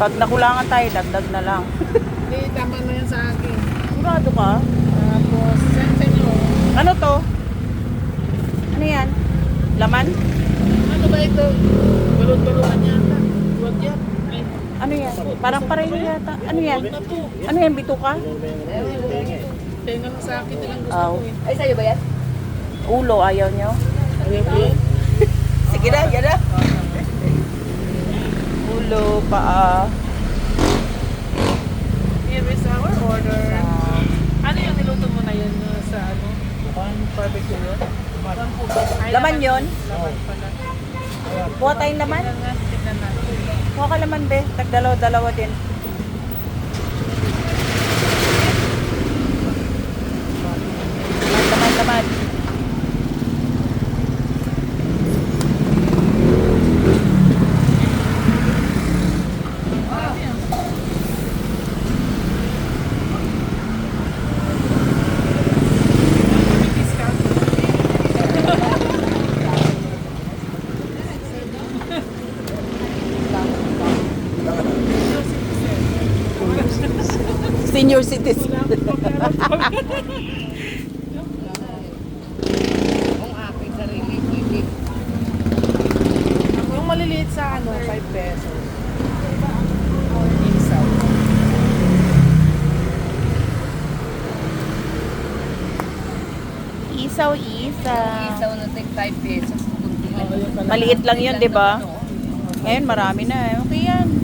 Pag nakulangan tayo, dagdag na lang. Hindi, tama na yan sa akin. Sigurado ka? Tapos, send sa inyo. Ano to? Ano yan? Laman? Ano ba ito? Balot-balotan yata. Huwag yan. Ay, Ano yan? Parang pareho yata. Ano yan? huwag na to. Ano yan? Bituka? Tenga lang sa akin, nilang gusto Aw. ko eh. Ay, sa'yo ba yan? Ulo, ayaw nyo? Ayaw ko. Sige na, yan na. Ulo, paa. Here is our order. Ano yung niluto mo na yun sa ano? Mukhang barbecue yun? Ay, Laman yun? Laman pala. Kuha tayong laman? Tignan natin. Kuha ka laman, be. Tagdalaw-dalawa din. Laman. Senior citizen. Kung aking sarili, pwede. Yung maliliit sa ano, 5 pesos. Isaw. Isaw-isaw. Isaw na tig 5 pesos. Kunti lang. Maliit lang yun, di ba? Ngayon, marami na. Okay yan.